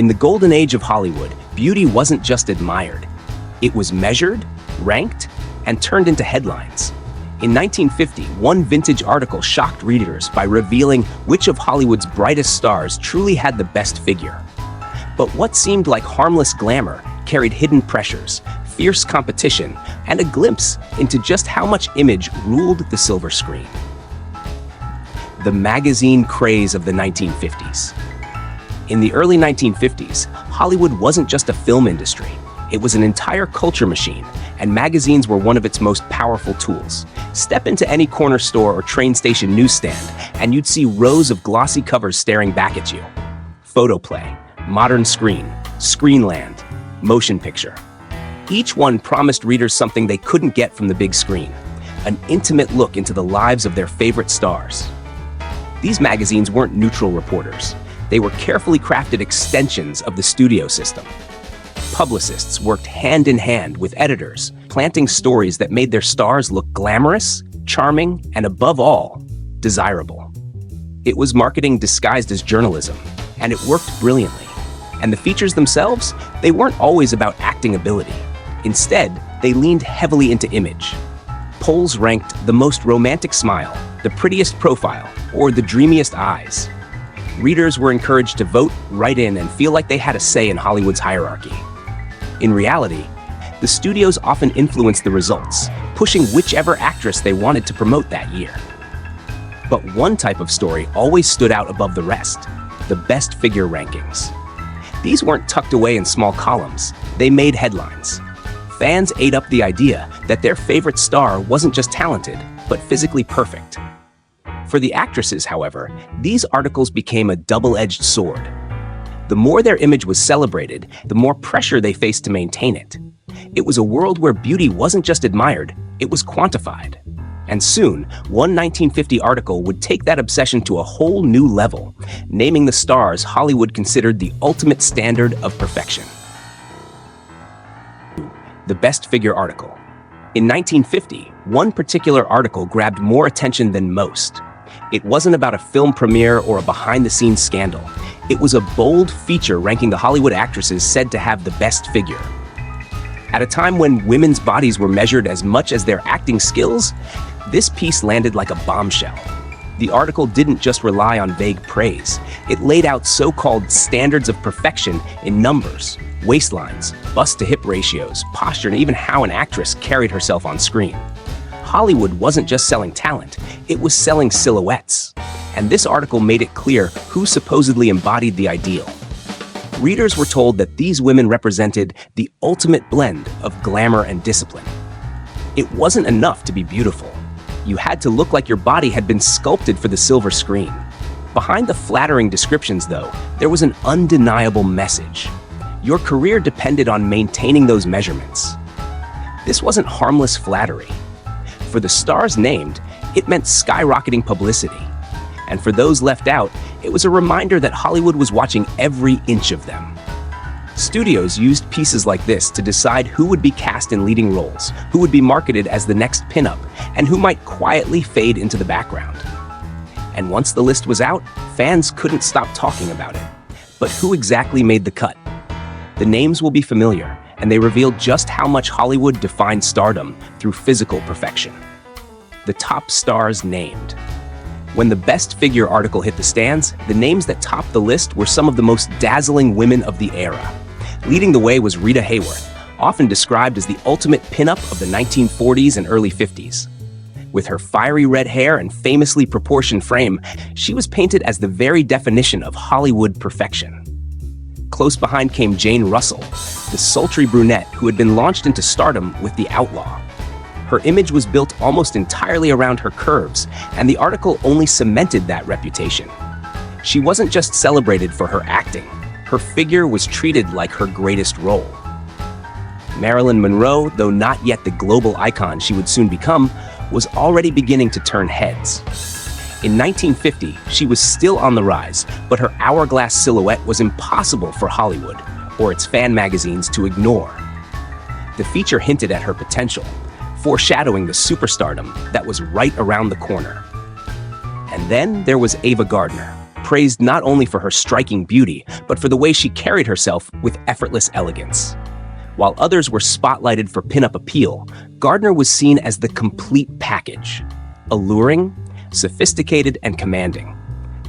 In the golden age of Hollywood, beauty wasn't just admired. It was measured, ranked, and turned into headlines. In 1950, one vintage article shocked readers by revealing which of Hollywood's brightest stars truly had the best figure. But what seemed like harmless glamour carried hidden pressures, fierce competition, and a glimpse into just how much image ruled the silver screen. The magazine craze of the 1950s. In the early 1950s, Hollywood wasn't just a film industry. It was an entire culture machine, and magazines were one of its most powerful tools. Step into any corner store or train station newsstand, and you'd see rows of glossy covers staring back at you. Photoplay, modern screen, Screenland, motion picture. Each one promised readers something they couldn't get from the big screen, an intimate look into the lives of their favorite stars. These magazines weren't neutral reporters. They were carefully crafted extensions of the studio system. Publicists worked hand in hand with editors, planting stories that made their stars look glamorous, charming, and above all, desirable. It was marketing disguised as journalism, and it worked brilliantly. And the features themselves, they weren't always about acting ability. Instead, they leaned heavily into image. Polls ranked the most romantic smile, the prettiest profile, or the dreamiest eyes. Readers were encouraged to vote, write in, and feel like they had a say in Hollywood's hierarchy. In reality, the studios often influenced the results, pushing whichever actress they wanted to promote that year. But one type of story always stood out above the rest: the best figure rankings. These weren't tucked away in small columns. They made headlines. Fans ate up the idea that their favorite star wasn't just talented, but physically perfect. For the actresses, however, these articles became a double-edged sword. The more their image was celebrated, the more pressure they faced to maintain it. It was a world where beauty wasn't just admired, it was quantified. And soon, one 1950 article would take that obsession to a whole new level, naming the stars Hollywood considered the ultimate standard of perfection. The best figure article. In 1950, one particular article grabbed more attention than most. It wasn't about a film premiere or a behind-the-scenes scandal. It was a bold feature ranking the Hollywood actresses said to have the best figure. At a time when women's bodies were measured as much as their acting skills, this piece landed like a bombshell. The article didn't just rely on vague praise. It laid out so-called standards of perfection in numbers, waistlines, bust-to-hip ratios, posture, and even how an actress carried herself on screen. Hollywood wasn't just selling talent, it was selling silhouettes. And this article made it clear who supposedly embodied the ideal. Readers were told that these women represented the ultimate blend of glamour and discipline. It wasn't enough to be beautiful. You had to look like your body had been sculpted for the silver screen. Behind the flattering descriptions, though, there was an undeniable message. Your career depended on maintaining those measurements. This wasn't harmless flattery. For the stars named, it meant skyrocketing publicity. And for those left out, it was a reminder that Hollywood was watching every inch of them. Studios used pieces like this to decide who would be cast in leading roles, who would be marketed as the next pinup, and who might quietly fade into the background. And once the list was out, fans couldn't stop talking about it. But who exactly made the cut? The names will be familiar, and they reveal just how much Hollywood defined stardom through physical perfection. The top stars named. When the best figure article hit the stands, the names that topped the list were some of the most dazzling women of the era. Leading the way was Rita Hayworth, often described as the ultimate pinup of the 1940s and early 50s. With her fiery red hair and famously proportioned frame, she was painted as the very definition of Hollywood perfection. Close behind came Jane Russell, the sultry brunette who had been launched into stardom with The Outlaw. Her image was built almost entirely around her curves, and the article only cemented that reputation. She wasn't just celebrated for her acting. Her figure was treated like her greatest role. Marilyn Monroe, though not yet the global icon she would soon become, was already beginning to turn heads. In 1950, she was still on the rise, but her hourglass silhouette was impossible for Hollywood or its fan magazines to ignore. The feature hinted at her potential, foreshadowing the superstardom that was right around the corner. And then there was Ava Gardner, praised not only for her striking beauty, but for the way she carried herself with effortless elegance. While others were spotlighted for pinup appeal, Gardner was seen as the complete package: alluring, sophisticated, and commanding.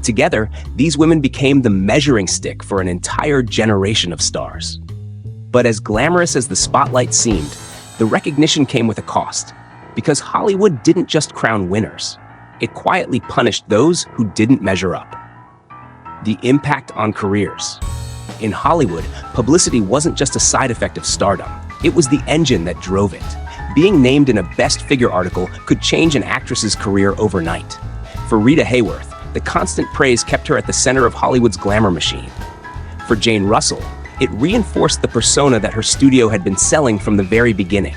Together, these women became the measuring stick for an entire generation of stars. But as glamorous as the spotlight seemed, the recognition came with a cost, because Hollywood didn't just crown winners. It quietly punished those who didn't measure up. The impact on careers. In Hollywood, publicity wasn't just a side effect of stardom. It was the engine that drove it. Being named in a Best Figure article could change an actress's career overnight. For Rita Hayworth, the constant praise kept her at the center of Hollywood's glamour machine. For Jane Russell, it reinforced the persona that her studio had been selling from the very beginning,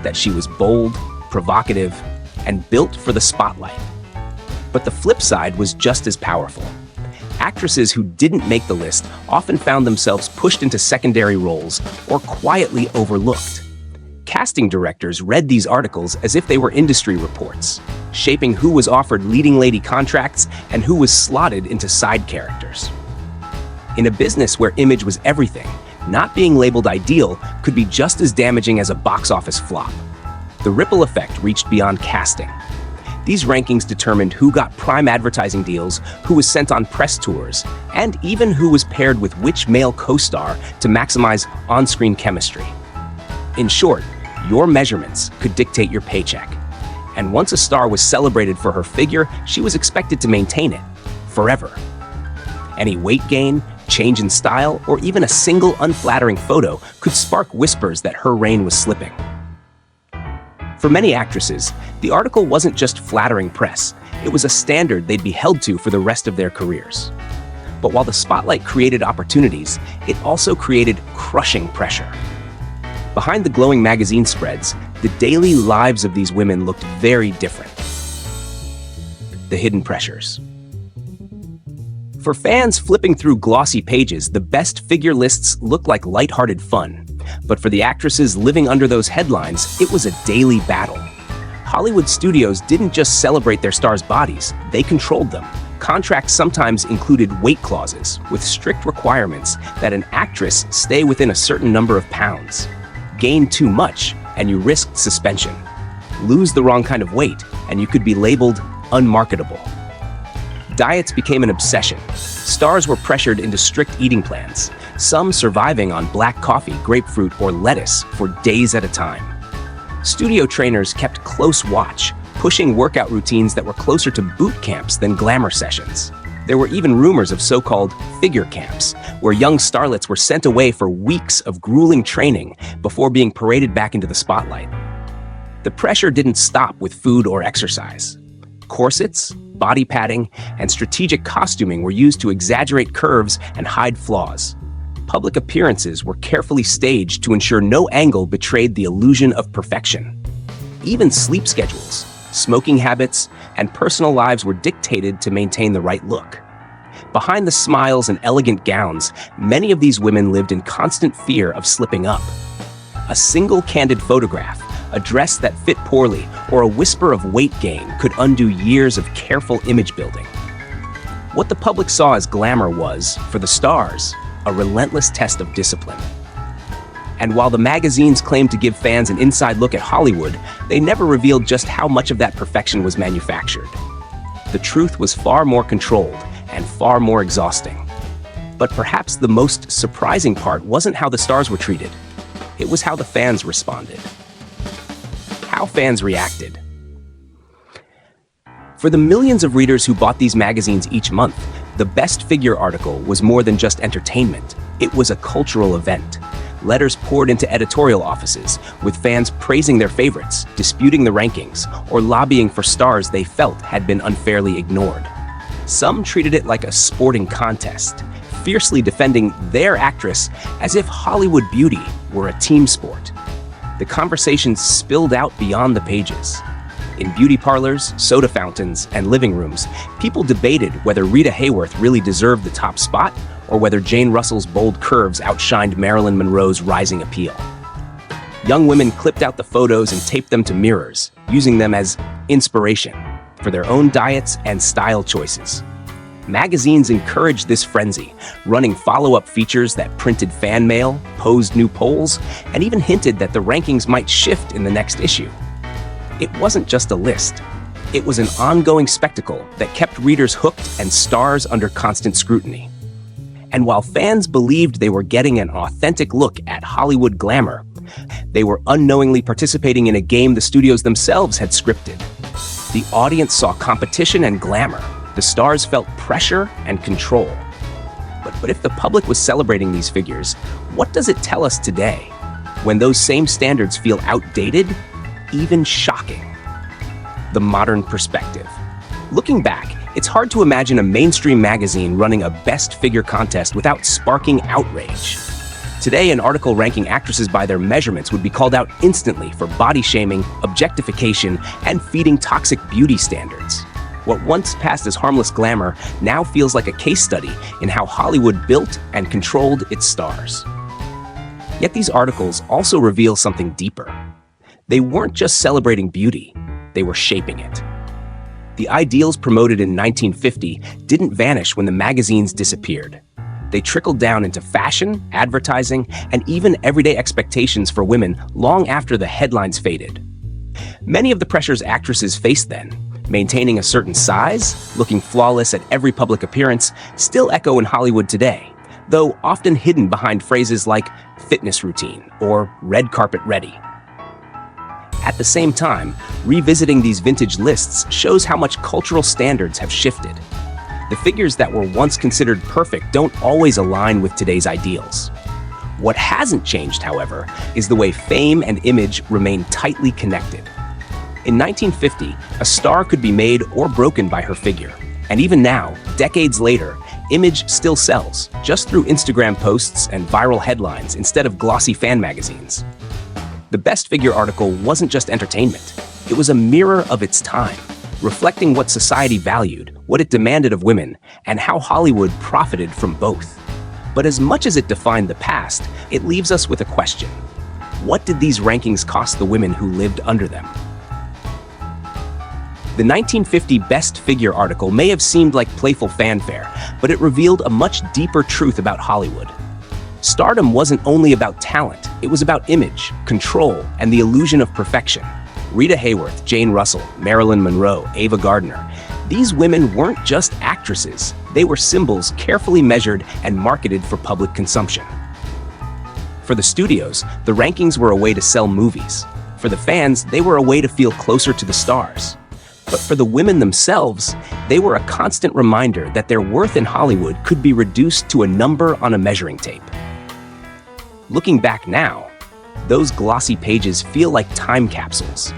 that she was bold, provocative, and built for the spotlight. But the flip side was just as powerful. Actresses who didn't make the list often found themselves pushed into secondary roles or quietly overlooked. Casting directors read these articles as if they were industry reports, shaping who was offered leading lady contracts and who was slotted into side characters. In a business where image was everything, not being labeled ideal could be just as damaging as a box office flop. The ripple effect reached beyond casting. These rankings determined who got prime advertising deals, who was sent on press tours, and even who was paired with which male co-star to maximize on-screen chemistry. In short, your measurements could dictate your paycheck. And once a star was celebrated for her figure, she was expected to maintain it forever. Any weight gain, change in style, or even a single unflattering photo could spark whispers that her reign was slipping. For many actresses, the article wasn't just flattering press, it was a standard they'd be held to for the rest of their careers. But while the spotlight created opportunities, it also created crushing pressure. Behind the glowing magazine spreads, the daily lives of these women looked very different. The hidden pressures. For fans flipping through glossy pages, the Best Figure lists looked like lighthearted fun. But for the actresses living under those headlines, it was a daily battle. Hollywood studios didn't just celebrate their stars' bodies, they controlled them. Contracts sometimes included weight clauses, with strict requirements that an actress stay within a certain number of pounds. Gain too much, and you risked suspension. Lose the wrong kind of weight, and you could be labeled unmarketable. Diets became an obsession. Stars were pressured into strict eating plans, some surviving on black coffee, grapefruit, or lettuce for days at a time. Studio trainers kept close watch, pushing workout routines that were closer to boot camps than glamour sessions. There were even rumors of so-called figure camps, where young starlets were sent away for weeks of grueling training before being paraded back into the spotlight. The pressure didn't stop with food or exercise. Corsets, body padding, and strategic costuming were used to exaggerate curves and hide flaws. Public appearances were carefully staged to ensure no angle betrayed the illusion of perfection. Even sleep schedules, smoking habits, and personal lives were dictated to maintain the right look. Behind the smiles and elegant gowns, many of these women lived in constant fear of slipping up. A single candid photograph, a dress that fit poorly, or a whisper of weight gain could undo years of careful image building. What the public saw as glamour was, for the stars, a relentless test of discipline. And while the magazines claimed to give fans an inside look at Hollywood, they never revealed just how much of that perfection was manufactured. The truth was far more controlled and far more exhausting. But perhaps the most surprising part wasn't how the stars were treated. It was how the fans responded. How fans reacted. For the millions of readers who bought these magazines each month, the Best Figure article was more than just entertainment. It was a cultural event. Letters poured into editorial offices, with fans praising their favorites, disputing the rankings, or lobbying for stars they felt had been unfairly ignored. Some treated it like a sporting contest, fiercely defending their actress as if Hollywood beauty were a team sport. The conversations spilled out beyond the pages. In beauty parlors, soda fountains, and living rooms, people debated whether Rita Hayworth really deserved the top spot or whether Jane Russell's bold curves outshined Marilyn Monroe's rising appeal. Young women clipped out the photos and taped them to mirrors, using them as inspiration for their own diets and style choices. Magazines encouraged this frenzy, running follow-up features that printed fan mail, posed new polls, and even hinted that the rankings might shift in the next issue. It wasn't just a list. It was an ongoing spectacle that kept readers hooked and stars under constant scrutiny. And while fans believed they were getting an authentic look at Hollywood glamour, they were unknowingly participating in a game the studios themselves had scripted. The audience saw competition and glamour. The stars felt pressure and control. But if the public was celebrating these figures, what does it tell us today, when those same standards feel outdated, even shocking? The modern perspective. Looking back, it's hard to imagine a mainstream magazine running a best figure contest without sparking outrage. Today, an article ranking actresses by their measurements would be called out instantly for body shaming, objectification, and feeding toxic beauty standards. What once passed as harmless glamour now feels like a case study in how Hollywood built and controlled its stars. Yet these articles also reveal something deeper. They weren't just celebrating beauty, they were shaping it. The ideals promoted in 1950 didn't vanish when the magazines disappeared. They trickled down into fashion, advertising, and even everyday expectations for women long after the headlines faded. Many of the pressures actresses faced then, maintaining a certain size, looking flawless at every public appearance, still echo in Hollywood today, though often hidden behind phrases like fitness routine or red carpet ready. At the same time, revisiting these vintage lists shows how much cultural standards have shifted. The figures that were once considered perfect don't always align with today's ideals. What hasn't changed, however, is the way fame and image remain tightly connected. In 1950, a star could be made or broken by her figure. And even now, decades later, image still sells, just through Instagram posts and viral headlines instead of glossy fan magazines. The best figure article wasn't just entertainment. It was a mirror of its time, reflecting what society valued, what it demanded of women, and how Hollywood profited from both. But as much as it defined the past, it leaves us with a question. What did these rankings cost the women who lived under them? The 1950 Best Figure article may have seemed like playful fanfare, but it revealed a much deeper truth about Hollywood. Stardom wasn't only about talent, it was about image, control, and the illusion of perfection. Rita Hayworth, Jane Russell, Marilyn Monroe, Ava Gardner. These women weren't just actresses, they were symbols carefully measured and marketed for public consumption. For the studios, the rankings were a way to sell movies. For the fans, they were a way to feel closer to the stars. But for the women themselves, they were a constant reminder that their worth in Hollywood could be reduced to a number on a measuring tape. Looking back now, those glossy pages feel like time capsules,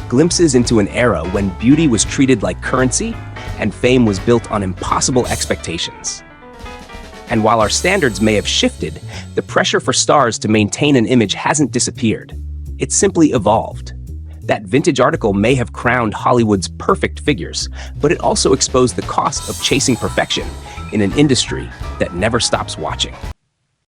glimpses into an era when beauty was treated like currency and fame was built on impossible expectations. And while our standards may have shifted, the pressure for stars to maintain an image hasn't disappeared. It's simply evolved. That vintage article may have crowned Hollywood's perfect figures, but it also exposed the cost of chasing perfection in an industry that never stops watching.